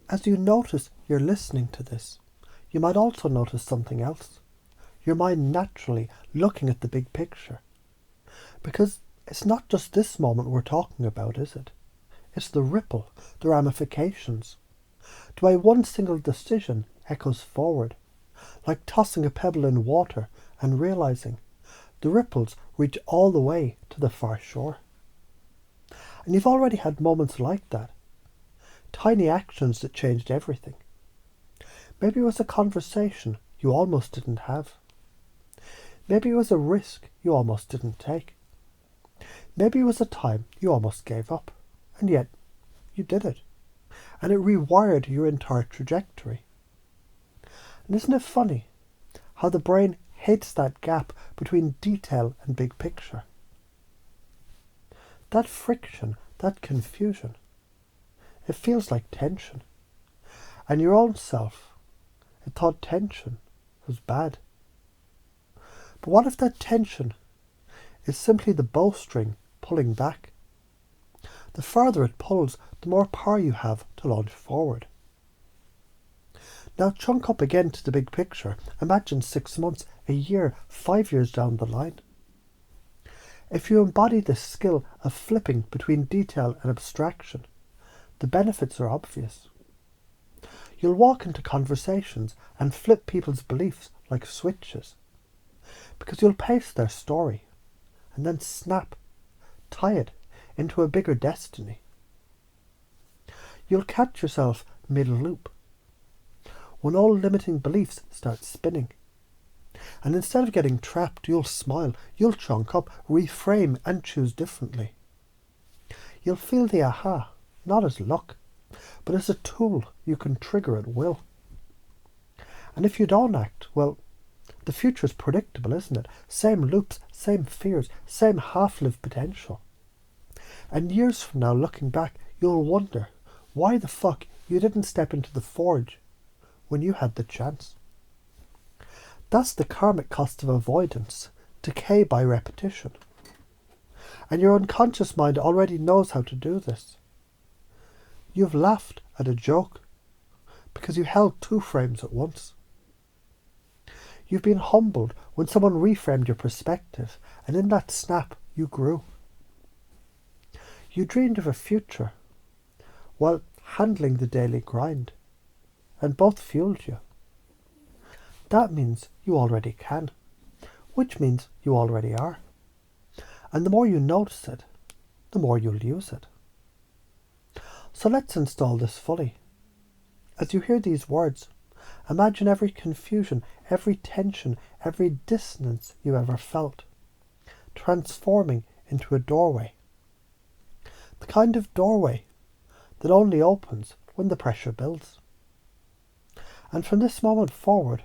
As you notice you're listening to this, you might also notice something else. Your mind naturally looking at the big picture. Because it's not just this moment we're talking about, is it? It's the ripple, the ramifications. The way one single decision echoes forward, like tossing a pebble in water and realizing the ripples reach all the way to the far shore. And you've already had moments like that. Tiny actions that changed everything. Maybe it was a conversation you almost didn't have. Maybe it was a risk you almost didn't take. Maybe it was a time you almost gave up. And yet, you did it. And it rewired your entire trajectory. And isn't it funny how the brain hates that gap between detail and big picture? That friction, that confusion, it feels like tension. And your own self, it thought tension was bad. But what if that tension is simply the bowstring pulling back? The further it pulls, the more power you have to launch forward. Now chunk up again to the big picture. Imagine 6 months, a year, 5 years down the line. If you embody this skill of flipping between detail and abstraction, the benefits are obvious. You'll walk into conversations and flip people's beliefs like switches, because you'll pace their story and then snap, tie it into a bigger destiny. You'll catch yourself mid-loop when all limiting beliefs start spinning. And instead of getting trapped, you'll smile, you'll chunk up, reframe and choose differently. You'll feel the aha, not as luck, but as a tool you can trigger at will. And if you don't act, well, the future's predictable, isn't it? Same loops, same fears, same half-lived potential. And years from now, looking back, you'll wonder why the fuck you didn't step into the forge when you had the chance. That's the karmic cost of avoidance, decay by repetition. And your unconscious mind already knows how to do this. You've laughed at a joke because you held 2 frames at once. You've been humbled when someone reframed your perspective, and in that snap you grew. You dreamed of a future while handling the daily grind, and both fueled you. That means you already can, which means you already are. And the more you notice it, the more you'll use it. So let's install this fully. As you hear these words, imagine every confusion, every tension, every dissonance you ever felt, transforming into a doorway. The kind of doorway that only opens when the pressure builds. And from this moment forward,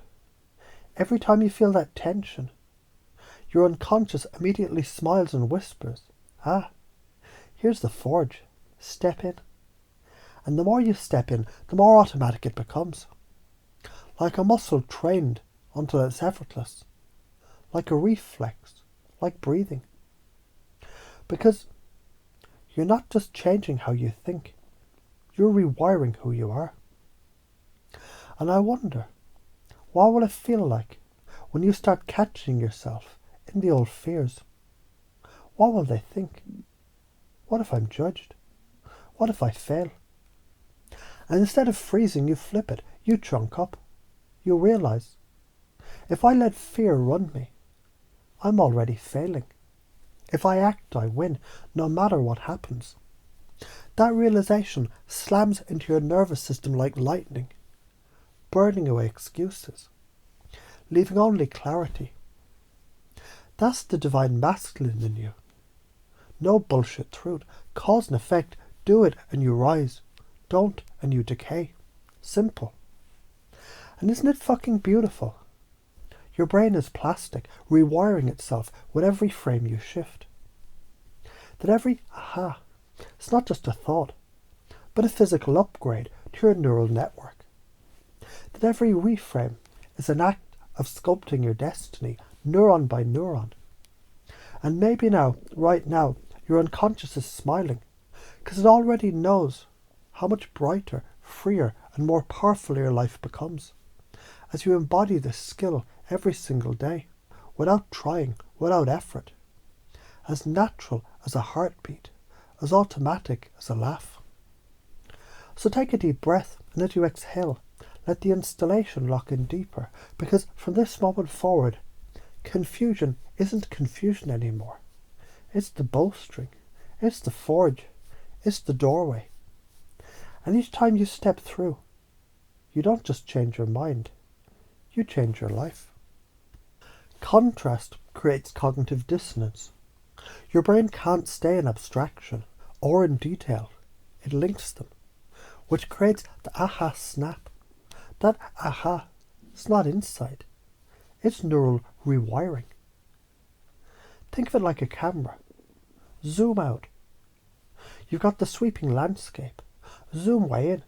every time you feel that tension, your unconscious immediately smiles and whispers, "Ah, here's the forge. Step in." And the more you step in, the more automatic it becomes. Like a muscle trained until it's effortless. Like a reflex, like breathing. Because you're not just changing how you think, you're rewiring who you are. And I wonder, what will it feel like when you start catching yourself in the old fears? What will they think? What if I'm judged? What if I fail? And instead of freezing, you flip it, you chunk up. You realize, if I let fear run me, I'm already failing. If I act, I win, no matter what happens. That realization slams into your nervous system like lightning, burning away excuses, leaving only clarity. That's the divine masculine in you. No bullshit truth. Cause and effect. Do it and you rise. Don't and you decay. Simple. And isn't it fucking beautiful? Your brain is plastic, rewiring itself with every frame you shift. That every aha, it's not just a thought, but a physical upgrade to your neural network. That every reframe is an act of sculpting your destiny, neuron by neuron. And maybe now, right now, your unconscious is smiling, because it already knows how much brighter, freer and more powerful your life becomes, as you embody this skill every single day, without trying, without effort, as natural as a heartbeat, as automatic as a laugh. So take a deep breath, and as you exhale, let the installation lock in deeper, because from this moment forward, confusion isn't confusion anymore. It's the bowstring, it's the forge, it's the doorway. And each time you step through, you don't just change your mind, you change your life. Contrast creates cognitive dissonance. Your brain can't stay in abstraction or in detail. It links them, which creates the aha snap. That aha is not insight. It's neural rewiring. Think of it like a camera. Zoom out. You've got the sweeping landscape. Zoom way in.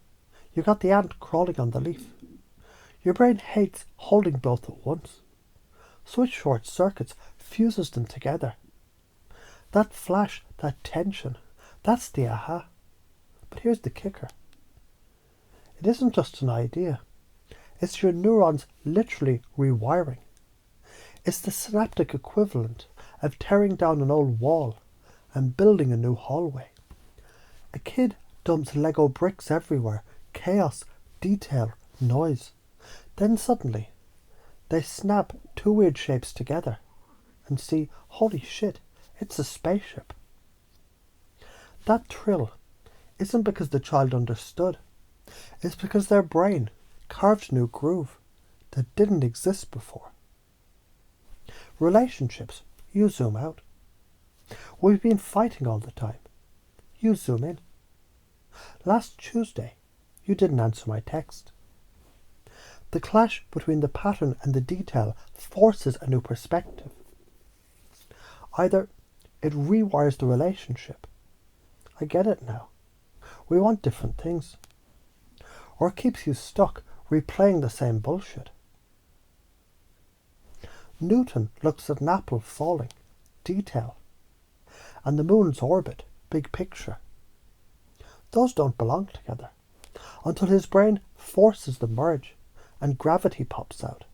You've got the ant crawling on the leaf. Your brain hates holding both at once. So it short circuits, fuses them together. That flash, that tension, that's the aha. But here's the kicker. It isn't just an idea. It's your neurons literally rewiring. It's the synaptic equivalent of tearing down an old wall and building a new hallway. A kid dumps Lego bricks everywhere, chaos, detail, noise. Then suddenly, they snap two weird shapes together and see, holy shit, it's a spaceship. That thrill isn't because the child understood. It's because their brain carved a new groove that didn't exist before. Relationships, you zoom out. We've been fighting all the time. You zoom in. Last Tuesday, you didn't answer my text. The clash between the pattern and the detail forces a new perspective. Either it rewires the relationship. I get it now. We want different things. Or it keeps you stuck replaying the same bullshit. Newton looks at an apple falling, detail, and the moon's orbit, big picture. Those don't belong together until his brain forces the merge and gravity pops out.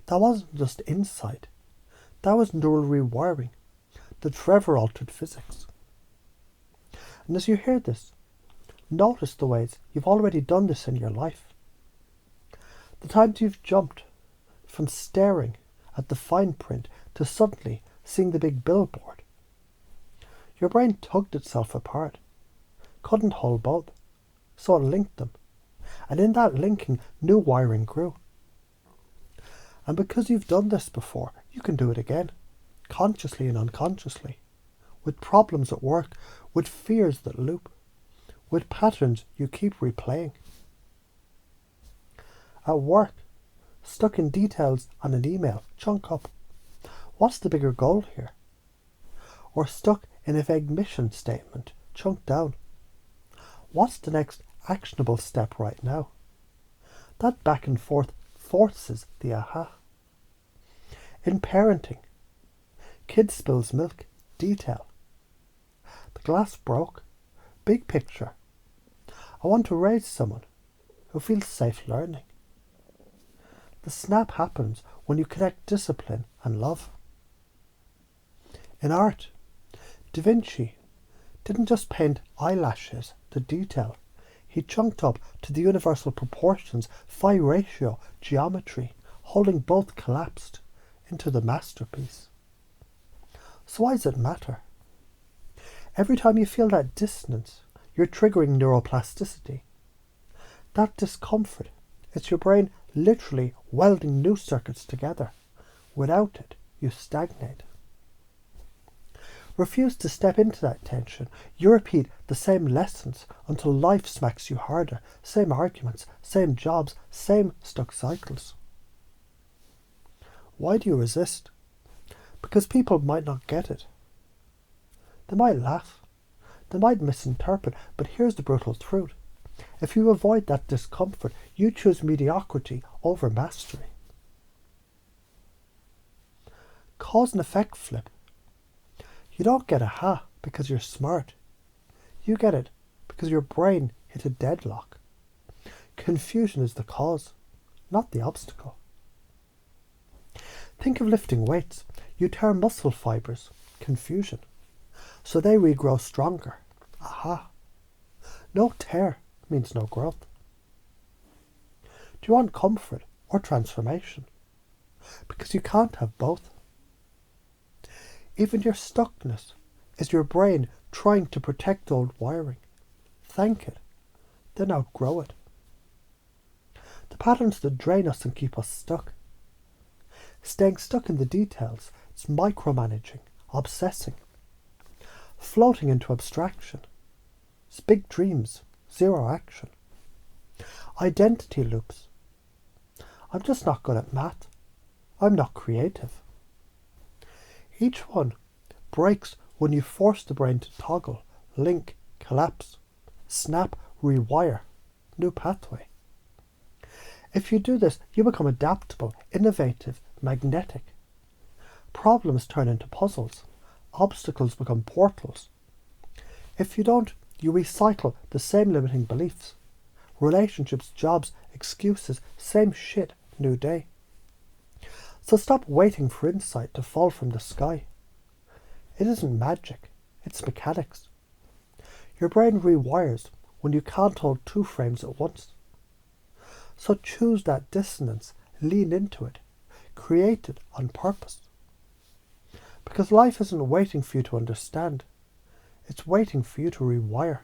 That wasn't just insight. That was neural rewiring that forever altered physics. And as you hear this, notice the ways you've already done this in your life. The times you've jumped from staring at the fine print to suddenly seeing the big billboard. Your brain tugged itself apart, couldn't hold both, so it linked them. And in that linking, new wiring grew. And because you've done this before, you can do it again, consciously and unconsciously, with problems at work, with fears that loop, with patterns you keep replaying. At work, stuck in details on an email, chunk up. What's the bigger goal here? Or stuck in a vague mission statement, chunk down. What's the next actionable step right now? That back and forth forces the aha. In parenting, kid spills milk, detail. The glass broke, big picture. I want to raise someone who feels safe learning. The snap happens when you connect discipline and love. In art, Da Vinci didn't just paint eyelashes to detail. He chunked up to the universal proportions, phi ratio, geometry, holding both collapsed into the masterpiece. So why does it matter? Every time you feel that dissonance, you're triggering neuroplasticity. That discomfort, it's your brain literally welding new circuits together. Without it, you stagnate. Refuse to step into that tension. You repeat the same lessons until life smacks you harder. Same arguments, same jobs, same stuck cycles. Why do you resist? Because people might not get it. They might laugh. They might misinterpret. But here's the brutal truth. If you avoid that discomfort, you choose mediocrity over mastery. Cause and effect flip. You don't get aha because you're smart. You get it because your brain hit a deadlock. Confusion is the cause, not the obstacle. Think of lifting weights. You tear muscle fibers, confusion, so they regrow stronger. Aha! No tear means no growth. Do you want comfort or transformation? Because you can't have both. Even your stuckness is your brain trying to protect old wiring. Thank it, then outgrow it. The patterns that drain us and keep us stuck. Staying stuck in the details, it's micromanaging, obsessing, floating into abstraction. It's big dreams, zero action. Identity loops. I'm just not good at math. I'm not creative. Each one breaks when you force the brain to toggle, link, collapse, snap, rewire, new pathway. If you do this, you become adaptable, innovative, magnetic. Problems turn into puzzles. Obstacles become portals. If you don't, you recycle the same limiting beliefs. Relationships, jobs, excuses, same shit, new day. So stop waiting for insight to fall from the sky. It isn't magic, it's mechanics. Your brain rewires when you can't hold two frames at once. So choose that dissonance, lean into it, create it on purpose. Because life isn't waiting for you to understand, it's waiting for you to rewire.